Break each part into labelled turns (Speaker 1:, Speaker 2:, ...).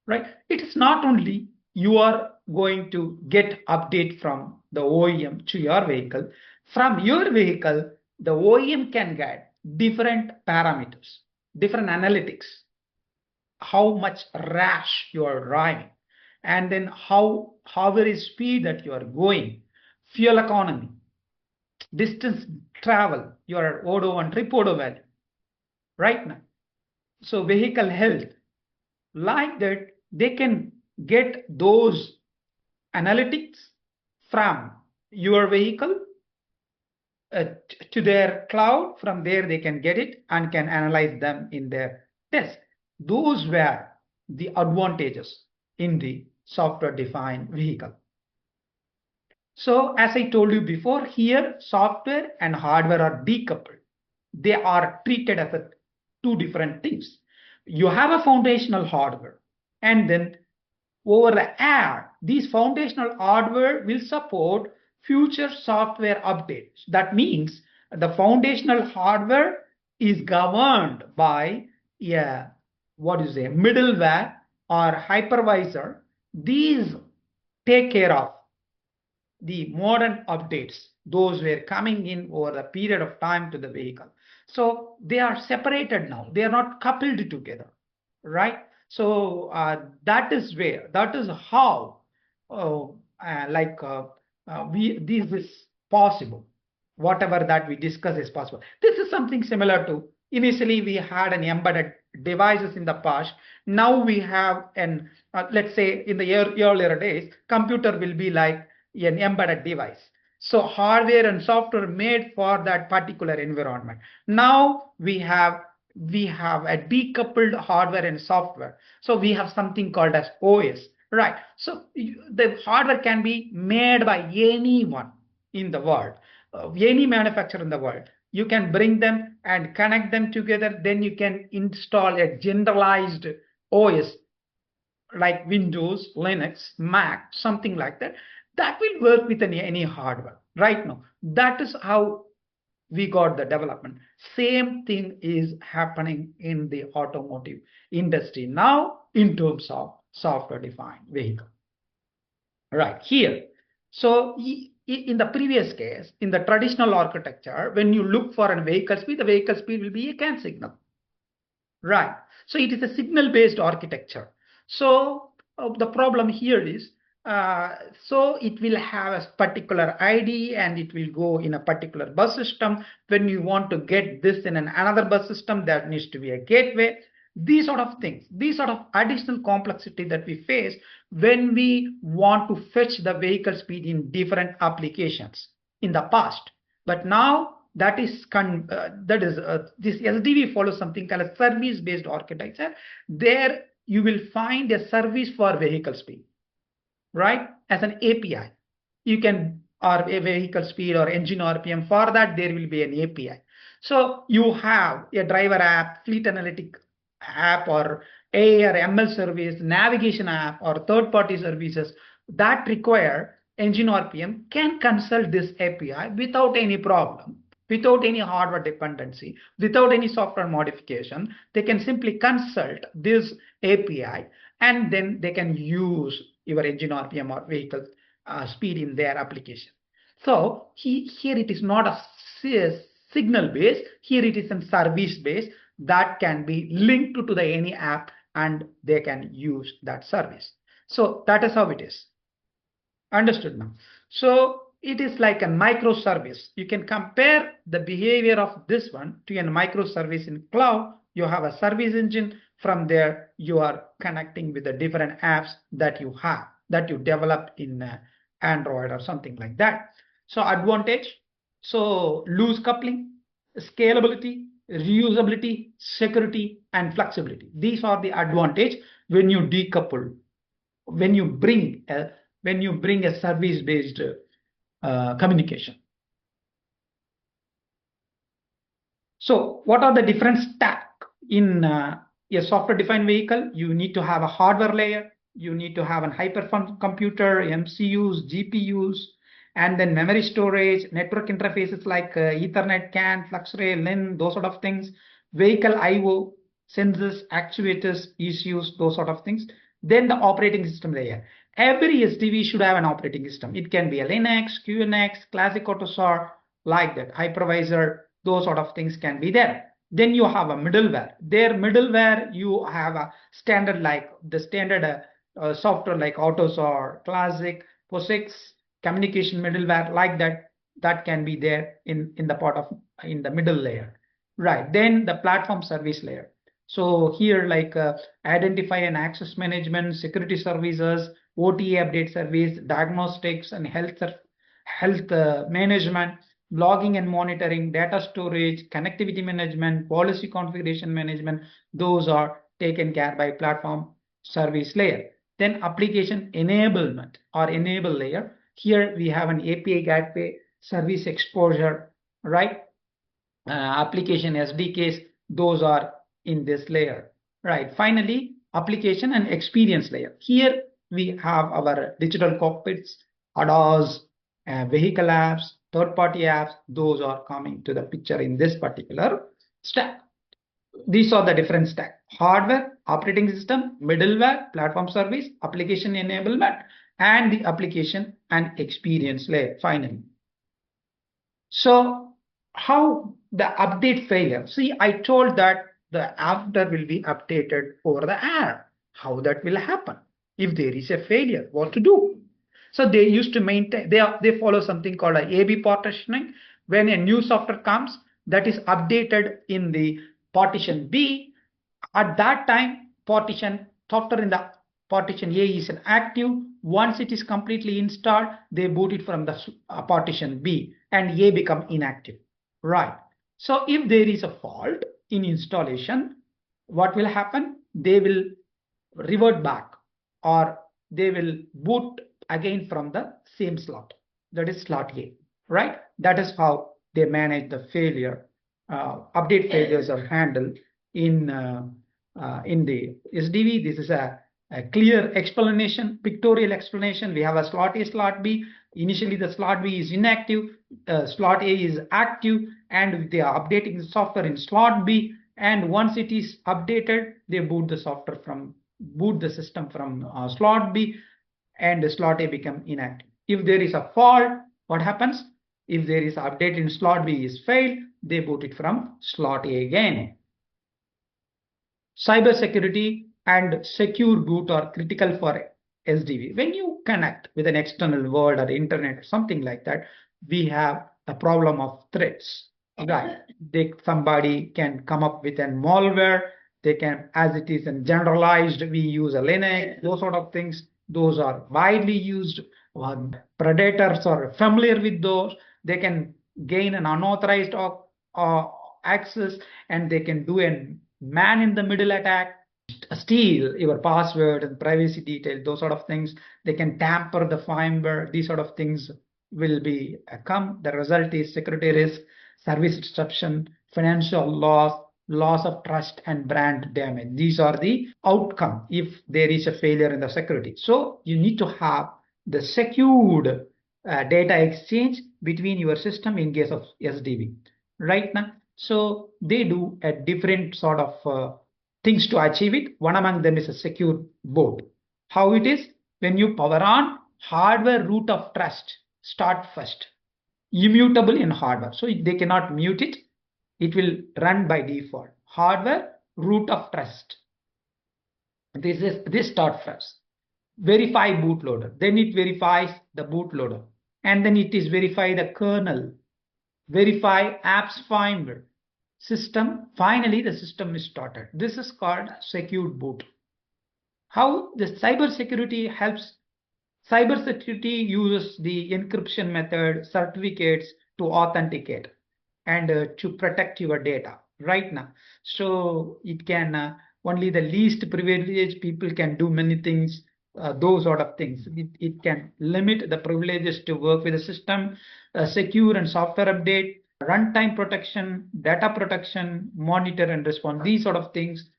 Speaker 1: right? It is not only you are going to get update from the OEM to your vehicle. From your vehicle, the OEM can get different parameters, different analytics, how much rash you are driving, and then how very speed that you are going, fuel economy, distance travel, your odo and trip odo value, right now. So vehicle health, like that, they can get those analytics from your vehicle uh, to their cloud. From there, they can get it and can analyze them in their test. Those were the advantages in the software-defined vehicle. So as I told you before, here software and hardware are decoupled. They are treated as two different things. You have a foundational hardware, and then over the air, these foundational hardware will support future software updates. That means the foundational hardware is governed by a middleware or hypervisor. These take care of the modern updates. Those were coming in over the period of time to the vehicle. So they are separated now. They are not coupled together, right? So that is how this is possible. Whatever that we discuss is possible. This is something similar to initially we had an embedded devices in the past. Now we have an let's say in the earlier days, computer will be like an embedded device. So hardware and software made for that particular environment. Now we have a decoupled hardware and software. So we have something called as OS, right? So the hardware can be made by anyone in the world, any manufacturer in the world. You can bring them and connect them together. Then you can install a generalized OS like Windows, Linux, Mac, something like that. That will work with any hardware right now. That is how we got the development. Same thing is happening in the automotive industry now in terms of software-defined vehicle. Right here. So in the previous case, in the traditional architecture, when you look for a vehicle speed, the vehicle speed will be a CAN signal. Right. So it is a signal-based architecture. So the problem here is, so it will have a particular ID and it will go in a particular bus system. When you want to get this in another bus system, there needs to be a gateway. These sort of things, these sort of additional complexity that we face when we want to fetch the vehicle speed in different applications in the past. But now this SDV follows something called a service-based architecture. There you will find a service for vehicle speed, right? As an API, you can or a vehicle speed or engine RPM. For that, there will be an API. So you have a driver app, fleet analytic app, or A or ML service, navigation app, or third-party services that require engine RPM can consult this API without any problem, without any hardware dependency, without any software modification. They can simply consult this API and then they can use your engine RPM or vehicle speed in their application. So here it is not a signal based, here it is a service based that can be linked to the any app and they can use that service. So that is how it is. Understood now? So it is like a microservice. You can compare the behavior of this one to a microservice in cloud. You have a service engine. From there, you are connecting with the different apps that you have, that you develop in Android or something like that. So advantage, so loose coupling, scalability, reusability, security, and flexibility. These are the advantage when you decouple, when you bring a service-based communication. So what are the different stack in a software-defined vehicle? You need to have a hardware layer. You need to have a hypercomputer, MCUs, GPUs, and then memory storage, network interfaces like Ethernet, CAN, FluxRay, LIN, those sort of things, vehicle I/O, sensors, actuators, ECUs, those sort of things. Then the operating system layer. Every SDV should have an operating system. It can be a Linux, QNX, classic AutoSAR, like that, hypervisor, those sort of things can be there. Then you have a middleware. There middleware, you have a standard like the standard software like AutoSAR, classic, POSIX, communication middleware like that. That can be there in the part of in the middle layer. Right. Then the platform service layer. So here like identify and access management, security services, OTA update service, diagnostics and health management, logging and monitoring, data storage, connectivity management, policy configuration management. Those are taken care by platform service layer. Then application enablement or enable layer. Here we have an API gateway, service exposure, right? Application SDKs, those are in this layer, right? Finally, application and experience layer. Here we have our digital cockpits, ADAS, vehicle apps, third-party apps. Those are coming to the picture in this particular stack. These are the different stack: hardware, operating system, middleware, platform service, application enablement, and the application and experience layer finally. So how the update failure? See, I told that the after will be updated over the air. How that will happen? If there is a failure, what to do? So they used to maintain, they follow something called a AB partitioning. When a new software comes, that is updated in the partition B. At that time, partition software in the partition A is an active. Once it is completely installed, they boot it from the partition B and A become inactive. Right. So if there is a fault in installation, what will happen? They will revert back or they will boot again from the same slot. That is slot A. Right. That is how they manage the failure. Update failures are handled in the SDV. This is a clear explanation, pictorial explanation. We have a slot A, slot B. Initially, the slot B is inactive, slot A is active, and they are updating the software in slot B. And once it is updated, they boot the system from slot B, and the slot A become inactive. If there is a fault, what happens? If there is update in slot B is failed, they boot it from slot A again. Cybersecurity and secure boot are critical for SDV. When you connect with an external world or internet or something like that, we have a problem of threats. Right? Somebody can come up with a malware. They can, as it is in generalized, we use a Linux, those sort of things. Those are widely used. Predators are familiar with those. They can gain an unauthorized access, and they can do a man-in-the-middle attack, steal your password and privacy details, those sort of things. They can tamper the firmware. These sort of things will be come. The result is security risk, service disruption, financial loss, loss of trust, and brand damage. These are the outcome if there is a failure in the security. So you need to have the secured data exchange between your system in case of SDV. Right now, so they do a different sort of things to achieve it. One among them is a secure boot. How it is? When you power on, hardware root of trust start first. Immutable in hardware. So they cannot mute it. It will run by default. Hardware root of trust. This start first. Verify bootloader. Then it verifies the bootloader. And then it is verify the kernel. Verify apps firmware. System. Finally, the system is started. This is called secured boot. How the cybersecurity helps? Cybersecurity uses the encryption method, certificates to authenticate and to protect your data right now. So it can only the least privileged people can do many things, those sort of things. It can limit the privileges to work with the system, secure and software update, runtime protection, data protection, monitor and respond. These sort of things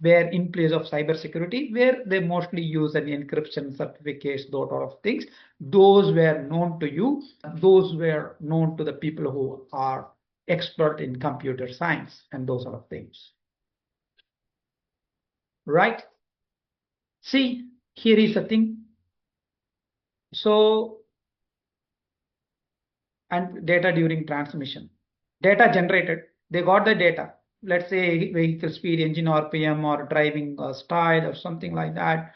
Speaker 1: were in place of cybersecurity, where they mostly use an encryption certificates, those sort of things. Those were known to you. Those were known to the people who are expert in computer science and those sort of things. Right? See, here is the thing. So, and data during transmission. Data generated, they got the data. Let's say vehicle speed, engine RPM, or driving style, or something like that,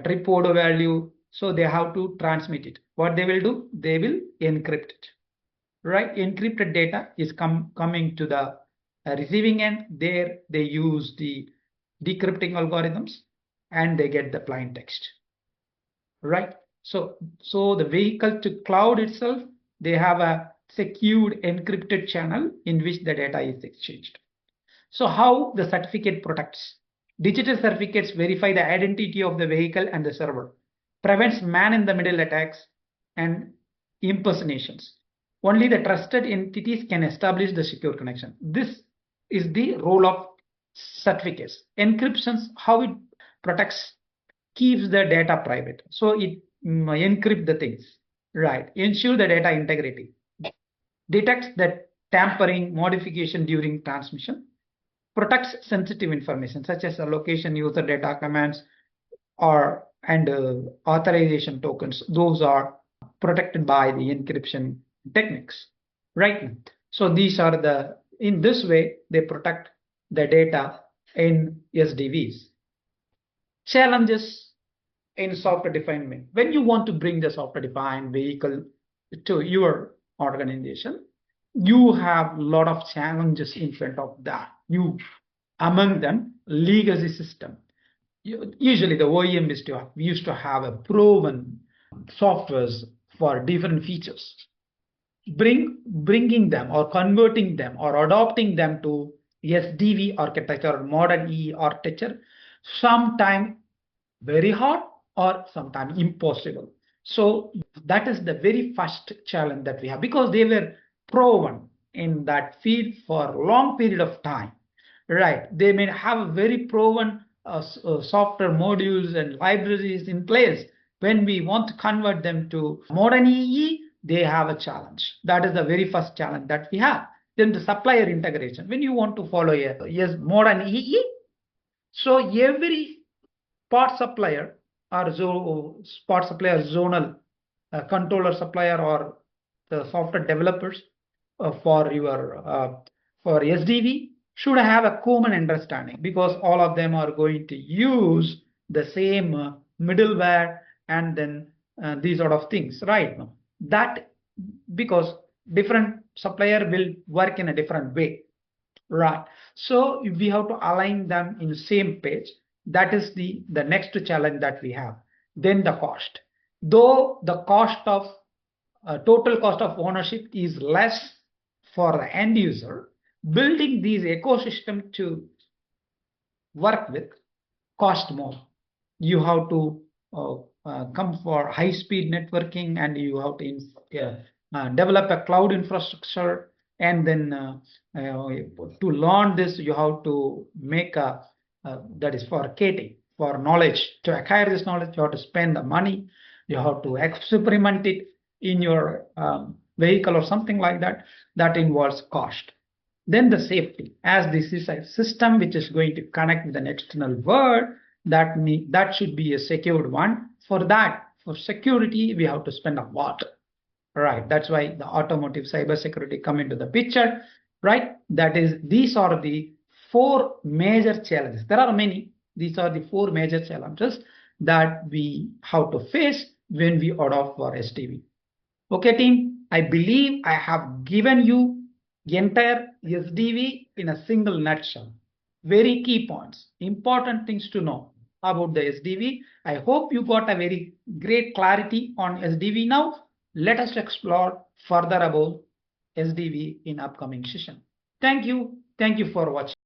Speaker 1: trip odo value. So they have to transmit it. What they will do? They will encrypt it. Right? Encrypted data is coming to the receiving end. There they use the decrypting algorithms and they get the plain text. Right? So the vehicle to cloud itself, they have a secured encrypted channel in which the data is exchanged. So how the certificate protects? Digital certificates verify the identity of the vehicle and the server, prevents man-in-the-middle attacks and impersonations. Only the trusted entities can establish the secure connection. This is the role of certificates. Encryptions, how it protects, keeps the data private. So it encrypt the things, right? Ensure the data integrity, detects the tampering, modification during transmission, protects sensitive information such as location, user data, commands, or and authorization tokens. Those are protected by the encryption techniques, right? So these are the, in this way they protect the data in SDVs. Challenges in software defined. When you want to bring the software defined vehicle to your organization, you have a lot of challenges in front of that. Among them, legacy system. Usually the OEM used to have a proven softwares for different features. Bringing them or converting them or adopting them to SDV architecture or modern EE architecture, sometimes very hard or sometimes impossible. So that is the very first challenge that we have, because they were proven in that field for a long period of time, right? They may have a very proven software modules and libraries in place. When we want to convert them to modern EE, they have a challenge. That is the very first challenge that we have. Then the supplier integration. When you want to follow a modern EE, so every part supplier or zonal controller supplier or the software developers for your for SDV should have a common understanding, because all of them are going to use the same middleware and then these sort of things, right? That, because different supplier will work in a different way. Right. So we have to align them in the same page. That is the next challenge that we have. Then the cost. Though the cost of total cost of ownership is less for the end user, building these ecosystem to work with cost more. You have to come for high speed networking, and you have to develop a cloud infrastructure, and then to learn this you have to make a that is for KT, for knowledge. To acquire this knowledge you have to spend the money, you have to experiment it in your vehicle or something like that. That involves cost. Then the safety, as this is a system which is going to connect with an external world, that should be a secured one. For that, for security, we have to spend a lot. Right. That's why the automotive cybersecurity come into the picture. Right. That is, these are the four major challenges. There are many. These are the four major challenges that we have to face when we adopt for SDV. Okay, team. I believe I have given you entire SDV in a single nutshell. Very key points, important things to know about the SDV. I hope you got a very great clarity on SDV now. Let us explore further about SDV in upcoming session. Thank you. Thank you for watching.